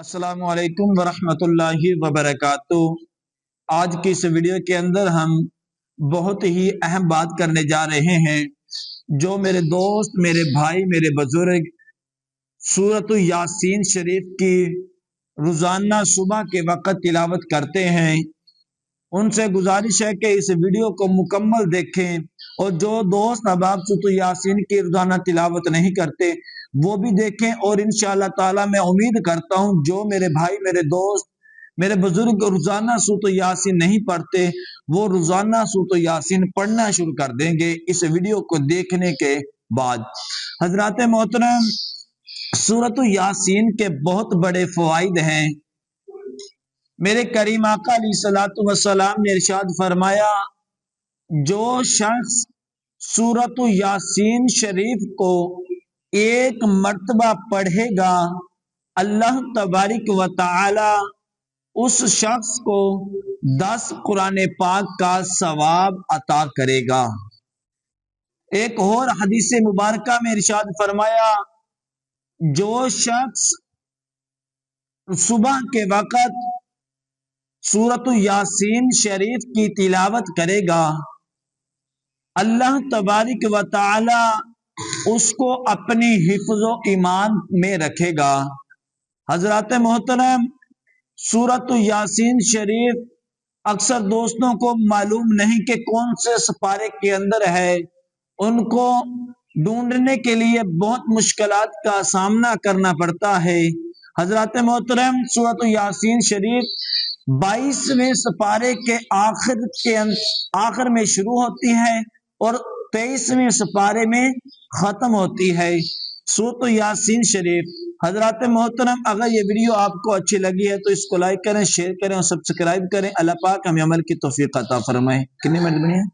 السلام علیکم ورحمۃ اللہ وبرکاتہ۔ آج کی اس ویڈیو کے اندر ہم بہت ہی اہم بات کرنے جا رہے ہیں۔ جو میرے دوست، میرے بھائی، میرے بزرگ سورۃ یاسین شریف کی روزانہ صبح کے وقت تلاوت کرتے ہیں، ان سے گزارش ہے کہ اس ویڈیو کو مکمل دیکھیں، اور جو دوست احباب سورۃ یاسین کی روزانہ تلاوت نہیں کرتے وہ بھی دیکھیں، اور انشاءاللہ تعالی میں امید کرتا ہوں جو میرے بھائی، میرے دوست، میرے بزرگ روزانہ سورۃ یاسین نہیں پڑھتے وہ روزانہ سورۃ یاسین پڑھنا شروع کر دیں گے اس ویڈیو کو دیکھنے کے بعد۔ حضرات محترم، سورۃ یاسین کے بہت بڑے فوائد ہیں۔ میرے کریم آقا علیہ الصلوۃ والسلام نے ارشاد فرمایا، جو شخص سورۃ یاسین شریف کو ایک مرتبہ پڑھے گا اللہ تبارک و تعالی اس شخص کو 10 قرآن پاک کا ثواب عطا کرے گا۔ ایک اور حدیث مبارکہ میں ارشاد فرمایا، جو شخص صبح کے وقت سورۃ یاسین شریف کی تلاوت کرے گا اللہ تبارک و تعالی اس کو اپنی حفظ و ایمان میں رکھے گا۔ حضرات محترم، سورۃ یاسین شریف اکثر دوستوں کو معلوم نہیں کہ کون سے سپارے کے اندر ہے، ان کو ڈھونڈنے کے لیے بہت مشکلات کا سامنا کرنا پڑتا ہے۔ حضرات محترم، سورۃ یاسین شریف 22ویں سپارے کے آخر میں شروع ہوتی ہے اور 23ویں سپارے میں ختم ہوتی ہے سورۃ یاسین شریف۔ حضرات محترم، اگر یہ ویڈیو آپ کو اچھی لگی ہے تو اس کو لائک کریں، شیئر کریں اور سبسکرائب کریں۔ اللہ پاک ہمیں عمل کی توفیق عطا فرمائے۔ کتنی منٹ بنی ہے؟